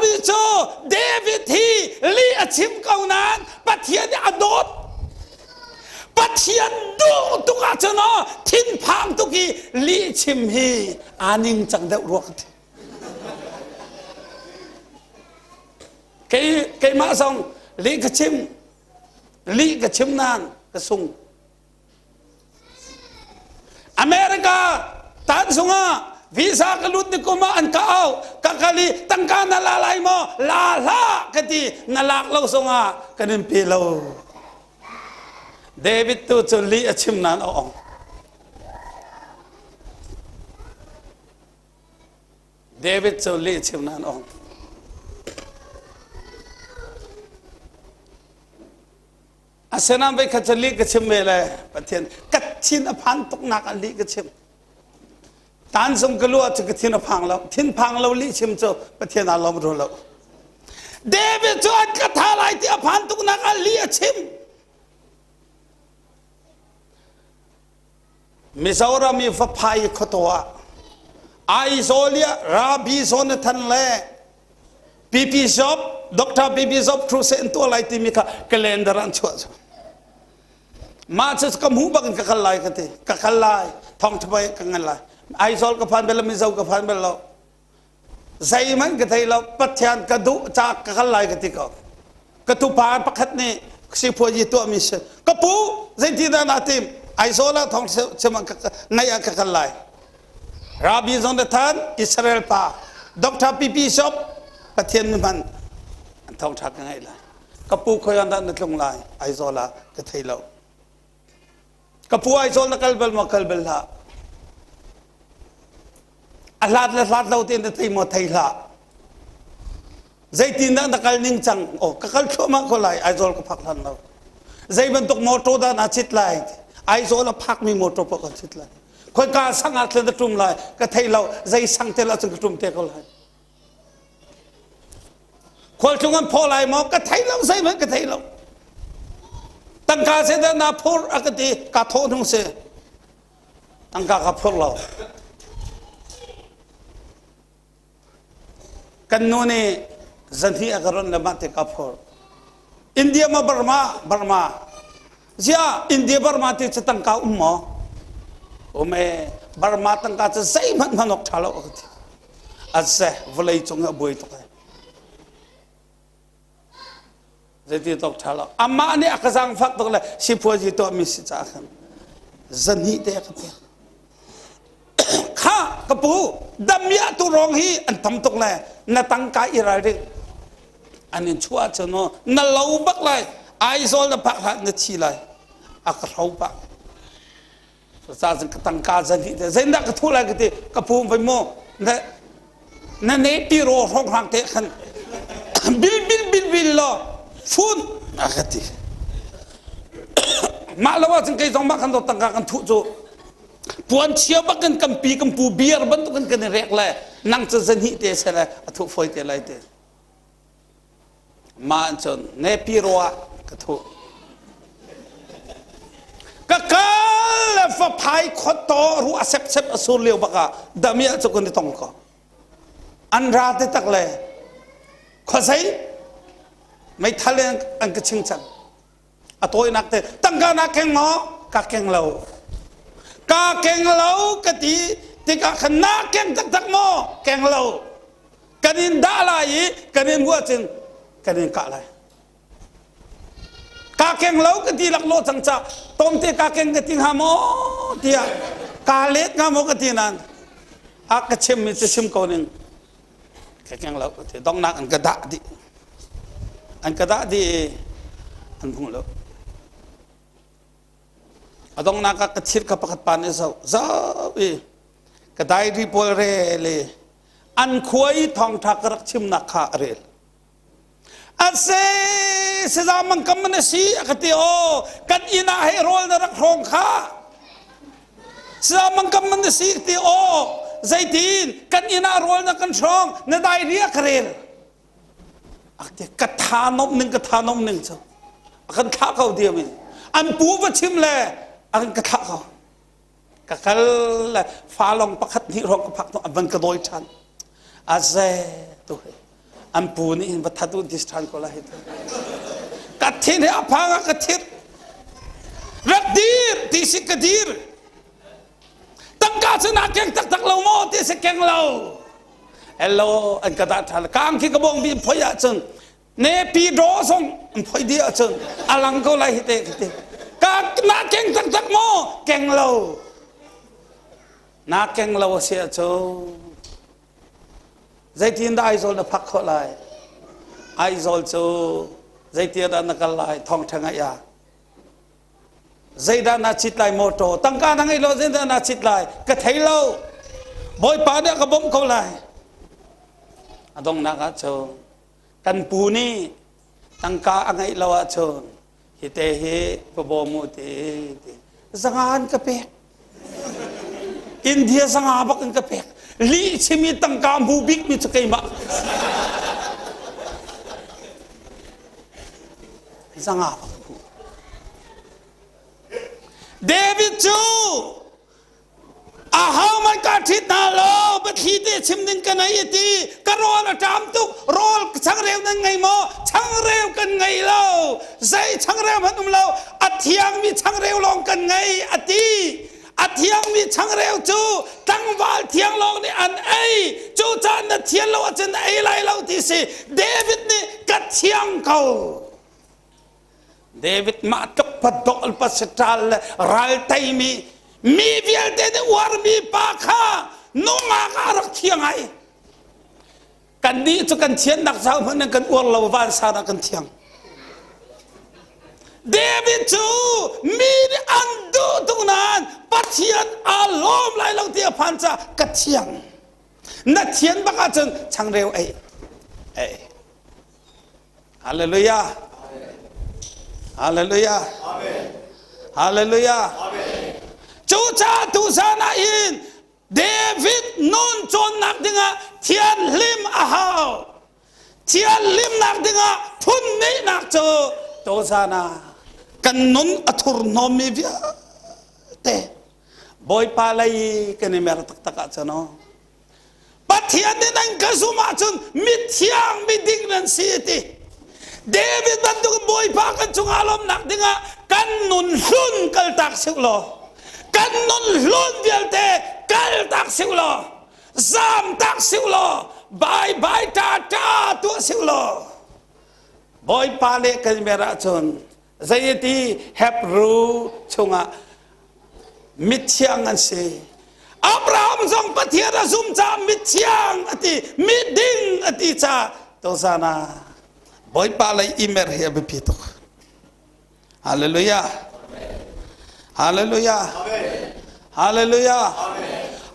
มีโจเดวิดที่ลีอาชิมเก่านั้นปะเทียนอดดปะเทียนดูตุกอาจนะทิ้นพังตุกีลีชิมฮีอานิงจังเดรวกเกยมาส่งลีกชิมนานกระสุงอเมริกาตัดสุงวีซ่ากลุดนิคุมาอันก้าวกักลีตั้งการนาลายโมลาลากตีนาลากเราสุงกันนิมพีเราเดวิดตัวจนลีชิมนานอ๋อเดวิดจนลีชิมนานอ๋ออาเซนันไปขัดลีกชิมเวลาประเทศกัดชินอภันตุกนักลีกชิมตานสมกลัวจะกทินพังเราทินพังเราลีชิมโจประเทศนั้นเราไม่รู้เราเดวิดจวดกระทาลายที่อภันตุกนักลีชิมมิซารามีฟ้าพายขตัวไอโซเลียราบีโซนทันเล่ปีปีซอบด็อกเตอร์ปีปีซอบครูเซนตัวอะไรที่มีกเลนดารันชัวร์มาจะกำหูบังกักลายกันทีกักลายท่องทบกันกันลายไอโซลกับพันเบลมิซาวกับพันเบลเราใจมันกันทีเราปัจจัยกระดูจากกักลายกันทีก็กระตุพานปักขัดนี่สิพวจิตัวมิสกระปูใจที่ด้านอาทิมไอโซลท่องเสมันในกักลายราบีโซนทันอิสราเอลป้าด็อกเตอร์ปีปีซอบประเทศมันท่องทักยังไงล่ะกระปูคอยอันนั้นลงลายไอโซลก็ไทยเรากระปูไอโซลนักเบลมาคัลเบลละอัลลาห์เราเตียนไทยมาไทยละใจตีนนักนิ่งจังโอ้กัลชั่วมากคนไรไอโซลก็พักทันเราใจมันตกมอโตด้านอาชิตไลไอโซลพักมีมอโตปกติไลคอยการสังอาจจะทุ่มไลก็ไทยเราใจสังเทเราจะทุ่มเทเขาไลคนจงกันพอไรมอก็ไทยเราใช่ไหมก็ไทยเราตั้งการเสด็จนาพูดอากติกาโทนุงเสตั้งการกับพวกเรากันโน่นจันทีอากรณ์ละมาติกับพวกอินเดียมาบาร์มาเจ้าอินเดียบาร์มาที่จะตั้งการหมอโอ้แม่บาร์มาตั้งการจะใช่มันนกชาลอากติอาเซ่วลัยจงอาบุยตุกjadi tok chala amma ni akazang fak tok la sipoji to mi si cha khan zani te ka pe kha kapu damya tu rong hi an tam tok la na tang ka ira ri anin chua chono na lau bak lai ai zol na pak ha na chi lai ak rau pa so sa jing tang ka zani te zain da ka thu la ka te kapu vai mo na ne pi ro rong hang te khan bil lo phun akati malawa jeng kai jong makan do tangka kan thu jo puan chia bakan kampi kampu biar bantu kan kan rek la nang cha jan hi te sala athu foi te lai te ma chon ne pi roa ka thu ka kal fa phai khoto ru asep sep asul leu baka damia chokon ni tong ko an ra te tak le khosaiไม่ทะเลอันกระชิงจังอตัวนักเตะตั้งการนักแข่งหมอกาแข่งเรากะตีที่กาขนาแข่งตักหมอแข่งเรากันนินด่าอะไรกันนินวัวจึงกันนินกะอะไรกาแข่งเรากะตีหลักโลจังจ้าตรงที่กาแข่งกะตีหาหมอเดียกาเล็ดงามกะตีนั้นอากระชิมมีจะชิมคนหนึ่งแข่งเราต้องนักอันกระดาดิอันกระดาดีอันพุ่งแล้วอดงนักกระชิดกับปักปานนี่เจ้ากระไดรีโพลเรเลยอันคุยทองทักรักชิมนักขาเรลอาเซ่เสียมังกำมันสีกติโอกันอินาให้โรลนรักโครงข้าเสียมังกำมันสีกติโอใจตีนกันอินาโรลนกันชองนได้เรียกเรลอักเดียกระทานมหนึ่งเจ้าอันข้าเขาเดียวมันอันปูว่าชิมเลยอันกระทะเขากะคัลฟ้าลงประคัดนี่รองกระพักตัวอันกระโดยชันอาเซตัว อันปูนี่วัฒนุดิสทานก็ละหิตกัดทิ้งให้อภังกัดทิ้งรักดีที่สิกดีตั้งการสนาเก่งตักเราโม่ที่สิเก่งเราเฮลโลอันกระดาษทานกางขี้กระบองบีพอยาจึงเนปีโดส่งพอยเดียจึงอลังก็ละหิตเตกางนาเก่งตักโม่เก่งเรานาเก่งเราเสียจูใจที่ได้ไอโซลพักเขาเลยไอโซลจูใจที่ได้นักเลยทองทั้งยาใจด้านนัดจิตไหลโมโตตั้งการทั้งไอโลใจด้านนัดจิตไหลกระเทยเราบอยป่าเนี่ยกระบมเขาเลยอดงนักจูกันปูนี่ตั้งการไอโลจูฮิตเฮกระบมุติสังหารกระเปกอินเดียสังหารบักกระเปกลีชิมีตั้งการบูบิกมีสกัยมาสังหารเดวิดจูอาหามันการทิศนาโลบัดฮีเตชิมนินกันไงตีกระโรลจามตุกโรลช่างเร็วนั่นไงโมช่างเร็วกันไงเล่าใจช่างเร็วพันเราอัดเทียงมีช่างเร็วลองกันไงอตีอัดเทียงมีช่างเร็วจูตั้งวาลเทียงลองนี่อันไอจูจานนัดเทียงเราจะไอไรเราที่สิเดวิดนี่กัดเทียงเขาเดวิดมาตกพัดดอลปัสตาลรัลไตมีเวียลเดนวาร์มีปากข้านุ่งอาการักเทียงไอกันนี้จะกันเทียนนักสาวเหมือนกันอวดเราวานสาระกันเทียงเดวิดจูมีอันดูตรงนั้นปัจเจียนอารมณ์ไหลลงที่พันจะกัดเทียงนัดเทียนบักอาจารย์ช่างเร็วไอฮาเลลูยาฮาเลลูยาฮาเลลูยาจูชาตุสานาอินเดวิดนนจนนักดิงะเทียนลิมอาฮาวเทียนลิมนักดิงะทุนนี้นักโจตุสานากันนนอัตุรนอมิวิเตบอยปาลัยกันนี่เมรตักตักจะโนปัทเทียนนี่นั่งกสุมาจนมิเทียงมิดิงนันสีติเดวิดบันทุกบอยปากันจุงอารมณ์นักดิงะกันนุนลุนกัลตักสิวโลกันนุนลุนเดียลเตกัลตักสิวโลซามตักสิวโลบายตาตัวสิวโลบอยปาเลกันเมราจนใจที่เฮบรูชงะมิเทียงอันเซอับราฮัมทรงปฏิญาณซุมจามิเทียงอติมิดิงอติจาตัวซานาบอยปาเลยอิเมร์เฮียบิพิตุฮาเลลูยาฮาเลลูยาฮาเลลูยา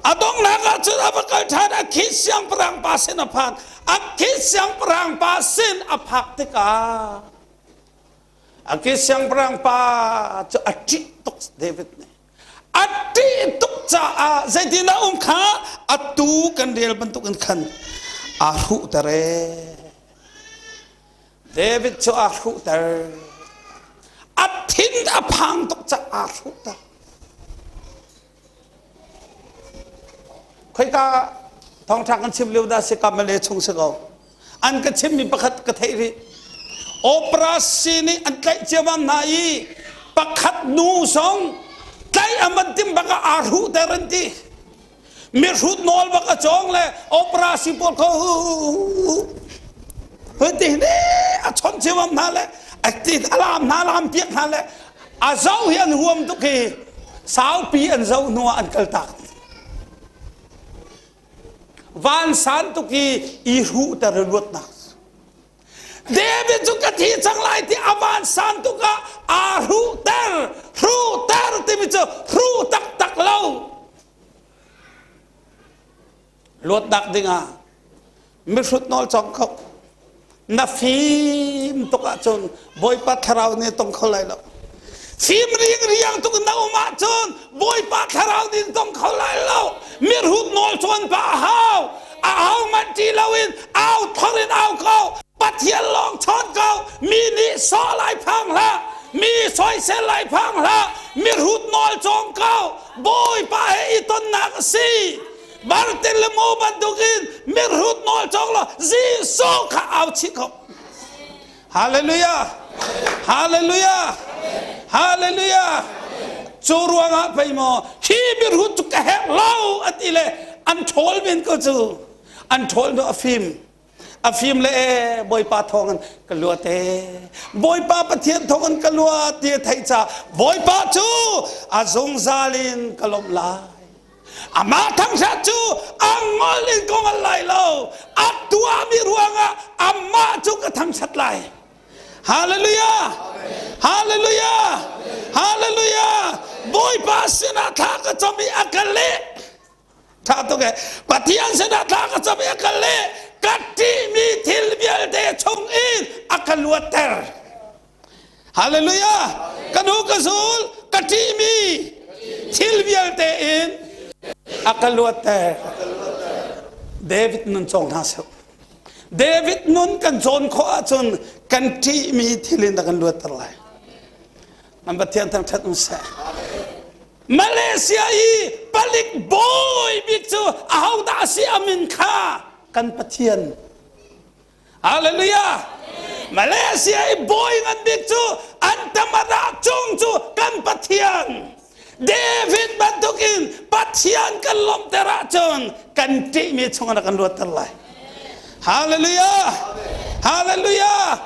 อดงนักจุดอับกัลทานอักขิสยังปรางปาสินอภักอักขิสยังปรางปาสินอภักติกาอักขิสยังปรางปาจะอจิตุกเดวิดเนี่ยอจิตุกจะใจที่น่าข้าอัตุกันเดียลบรรทุกันขันอาหุตเรเดวิดจะอาหุตเรอัดทิ้งอภังตุกจะอาหุตใครก็ท้องทางกันชิมเลี้ยวได้สิกรรมเลชงสกาวอันก็ชิมมีประคัตกระเทยโอปราศีนี่อันใจเจ้ามันนายประคัตนูสงใจอมันติมบักอาหุเตรันตีมีรุดนอลบักจองเลยโอปราศีปอลเขาเฮ้ยทีนี้ชนเจ้ามันนั่นเลยไอ้ที่อารามนาลามเปียกนั่นเลยอาเจ้าเฮียนหัวมตุกีสาวปีอันเจ้านัวอันเกลตักวันสันตุกีอีรูตระลุดนักเดวิดจุกที่จังไรที่อวันสันตุกะอารูเตอร์ที่มิจรูตักเล่าลุดนักดิ่งมิสุดนอลจงเขานาฟิมตุกะจนบอยปัทราวนี่ต้องเขาเลยแล้วฟิมเรียงตุกนาอุมาจนบอยปัทราวนี่ต้องเขาเลยแล้วมิรุดนอลจนป่าฮาวมันจีลาวินเอาทอรินเอาเขาปัทเทียนลองชอนเขามีนิสอไหลพังละมีซอยเซไหลพังละมิรุดนอลจงเขาบอยป่าให้ต้นนักซี บาร์เตลโมบันตุกินมิรุตนอลจอกละจีซูข้าเอาชิคบฮาเลลูยาฮาเลลูยาฮาเลลูยาจูรวงะไปมอฮีมิรุตจุกะเฮลาวอัติเลอันโทลบินก็จูอันโทลdo afim le boy pa thongan kalua te boy pa pathian thongan kalua ti thai cha boy pa chu azong zalin kalom lai ama thang sa chu angolin kong lai lo atua mi ruanga ama chu ka thang sat lai hallelujah hallelujah hallelujah boy pa sina tha ka chomi akale tha to ke pathian sina tha ka chomi akale kati mi tilbial de chong in akaluater hallelujah kanu kasul kati mi tilbial de in akaluater David nun chong nasau David nun kan John kho achun kan ti mi thilin da kan luater lai number 10 tang that unsa Malaysia i balik boy bikchu ahau da si amin kha kan pathian hallelujah Malaysia i boy ngan bikchu antamada chung chu kan pathian David bantukin pathian kan lom tera chon kan ti mi chunga kan luat terlai hallelujah hallelujah